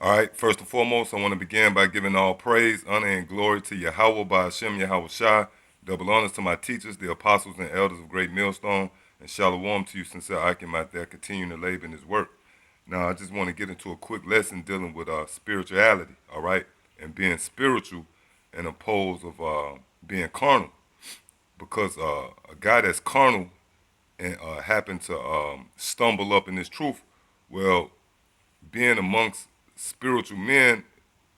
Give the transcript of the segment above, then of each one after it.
All right, first and foremost, I want to begin by giving all praise, honor, and glory to Yahweh by Hashem Yahweh Shai. Double honors to my teachers, the apostles and elders of Great Millstone, and shalom to you, sincere Akim out there, continuing to labor in his work. Now, I just want to get into a quick lesson dealing with spirituality, all right, and being spiritual and opposed of being carnal. Because a guy that's carnal and happened to stumble up in this truth, well, being amongst spiritual men,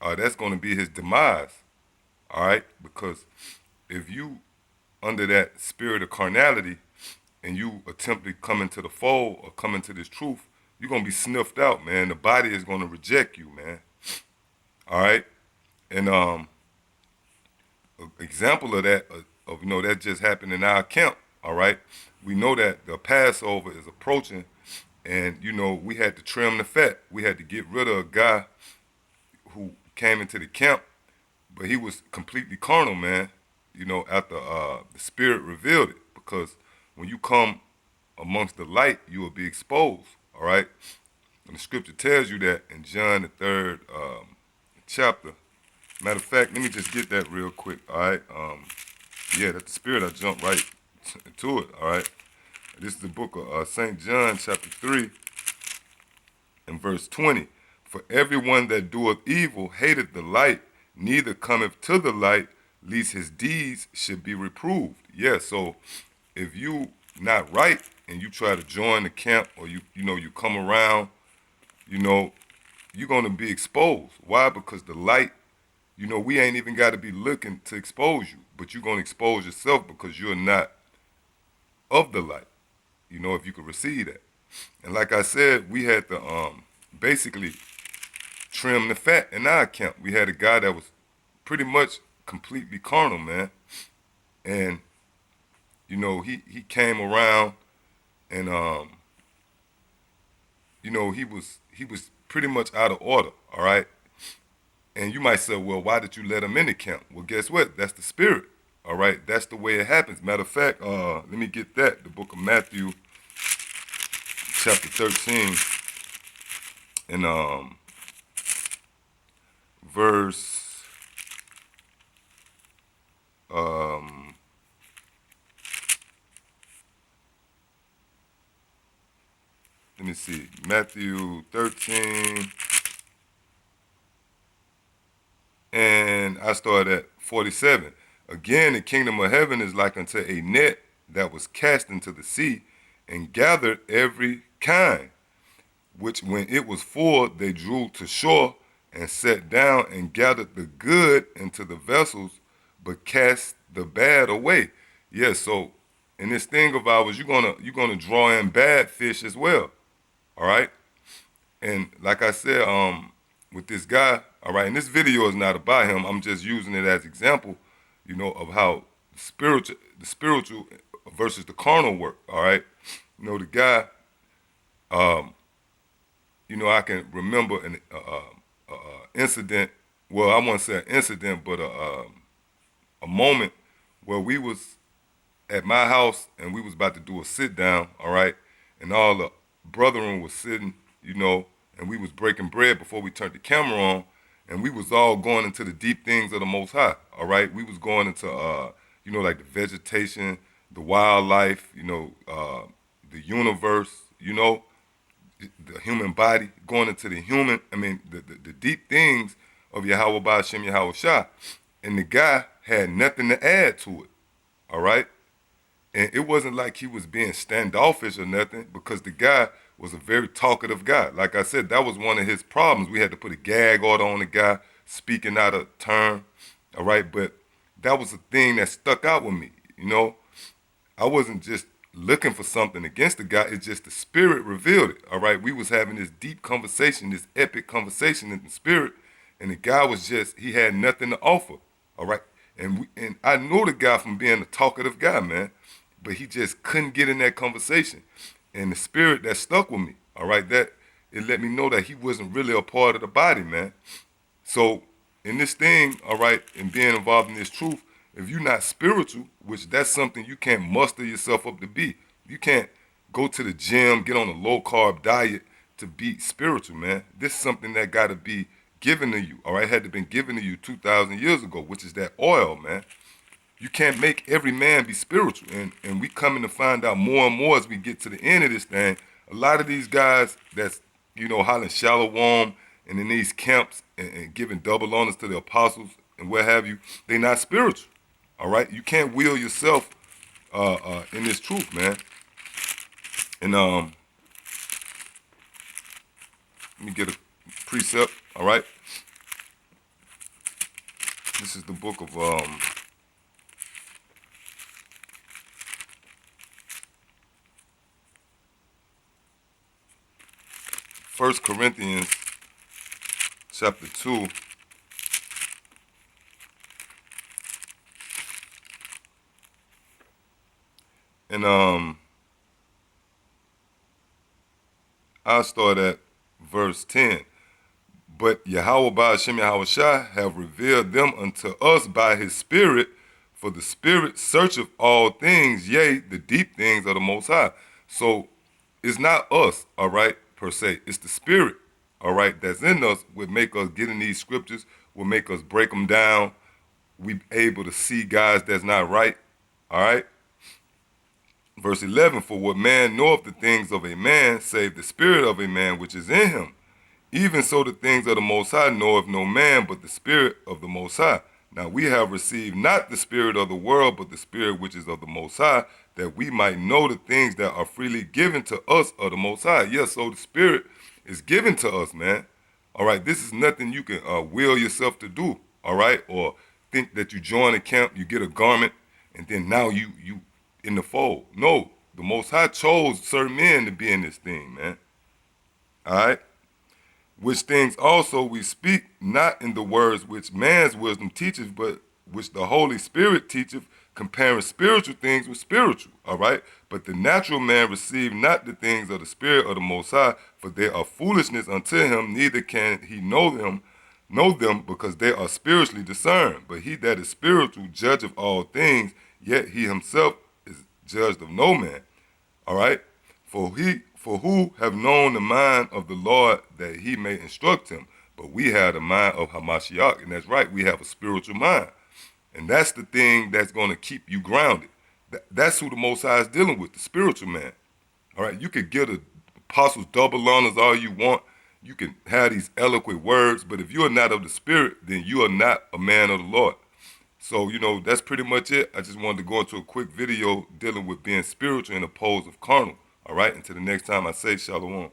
that's going to be his demise. All right, because if you under that spirit of carnality and you attempt to come into the fold or come into this truth, you're gonna be sniffed out, man. The body is gonna reject you, man. All right, and example of that, of that just happened in our camp. All right, we know that the Passover is approaching, and we had to trim the fat. We had to get rid of a guy who came into the camp, but he was completely carnal, man. After the Spirit revealed it, because when you come amongst the light, you will be exposed. All right, and the Scripture tells you that in John the third chapter. Matter of fact, let me just get that real quick. All right, yeah, that's the Spirit. I jumped right to it. All right, this is the book of Saint John, chapter 3, and verse 20. For everyone that doeth evil hateth the light, neither cometh to the light, lest his deeds should be reproved. Yeah, so if you not right and you try to join the camp, or you come around, you're gonna be exposed. Why? Because the light, we ain't even got to be looking to expose you, but you're gonna expose yourself because you're not of the light. If you could receive that. And like I said, we had to basically trim the fat in our camp. We had a guy that was pretty much completely carnal, man. And he came around, and he was pretty much out of order, all right? And you might say, well, why did you let him in the camp? Well, guess what? That's the Spirit, all right? That's the way it happens. Matter of fact, let me get that. The book of Matthew, chapter 13, and verse let me see, Matthew 13, and I start at 47. Again, the kingdom of heaven is like unto a net that was cast into the sea and gathered every kind, which when it was full, they drew to shore and sat down and gathered the good into the vessels, but cast the bad away. Yes, so in this thing of ours, you're gonna draw in bad fish as well. All right. And like I said, with this guy, all right, and this video is not about him. I'm just using it as example, of how the spiritual versus the carnal work. All right. The guy, I can remember an incident. Well, I won't say an incident, but a moment where we was at my house and we was about to do a sit down. All right, and all the brethren was sitting, and we was breaking bread before we turned the camera on, and we was all going into the deep things of the Most High. All right, we was going into like the vegetation, the wildlife, the universe, the human body, going into the human, the deep things of Yahweh by Hashem Yahweh Shah. And the guy had nothing to add to it, all right? And it wasn't like he was being standoffish or nothing, because the guy was a very talkative guy. Like I said, that was one of his problems. We had to put a gag order on the guy, speaking out of turn, all right? But that was a thing that stuck out with me, I wasn't just looking for something against the guy. It's just the Spirit revealed it, all right? We was having this deep conversation, this epic conversation in the Spirit, and the guy was he had nothing to offer, all right? And I know the guy from being a talkative guy, man, but he just couldn't get in that conversation. And the Spirit that stuck with me, all right, that it let me know that he wasn't really a part of the body, man. So in this thing, all right, and being involved in this truth, if you're not spiritual, which that's something you can't muster yourself up to be. You can't go to the gym, get on a low carb diet, to be spiritual, man. This is something that got to be given to you, all right? Had to been given to you 2,000 years ago, which is that oil, man. You can't make every man be spiritual. And we coming to find out more and more as we get to the end of this thing. A lot of these guys that's, hollering shallow warm and in these camps and giving double honors to the apostles and what have you, they not spiritual. All right? You can't will yourself in this truth, man. And let me get a precept, all right? This is the book of 1 Corinthians chapter 2. And I'll start at verse 10. But Yahweh by Hashem Yahweh Shai have revealed them unto us by his Spirit, for the Spirit searcheth all things, yea, the deep things of the Most High. So it's not us, all right, per se. It's the Spirit, all right, that's in us will make us get in these scriptures, will make us break them down. We able to see guys that's not right, all right. Verse 11, for what man knoweth the things of a man, save the spirit of a man which is in him. Even so the things of the Most High knoweth no man, but the Spirit of the Most High. Now we have received not the spirit of the world, but the Spirit which is of the Most High, that we might know the things that are freely given to us of the Most High. Yes, so the Spirit is given to us, man. All right, this is nothing you can will yourself to do, all right? Or think that you join a camp, you get a garment, and then now you in the fold. No, the Most High chose certain men to be in this thing, man. All right? Which things also we speak, not in the words which man's wisdom teaches, but which the Holy Spirit teacheth, comparing spiritual things with spiritual, all right? But the natural man receive not the things of the Spirit of the Most High, for they are foolishness unto him, neither can he know them, because they are spiritually discerned. But he that is spiritual judgeth all things, yet he himself is judged of no man, all right? For who have known the mind of the Lord that he may instruct him? But we have the mind of Hamashiach, and that's right, we have a spiritual mind. And that's the thing that's going to keep you grounded. That's who the Most High is dealing with, the spiritual man. All right, you could give the apostles double honors all you want. You can have these eloquent words, but if you are not of the Spirit, then you are not a man of the Lord. So, that's pretty much it. I just wanted to go into a quick video dealing with being spiritual and opposed of carnal. All right, until the next time I say shalom.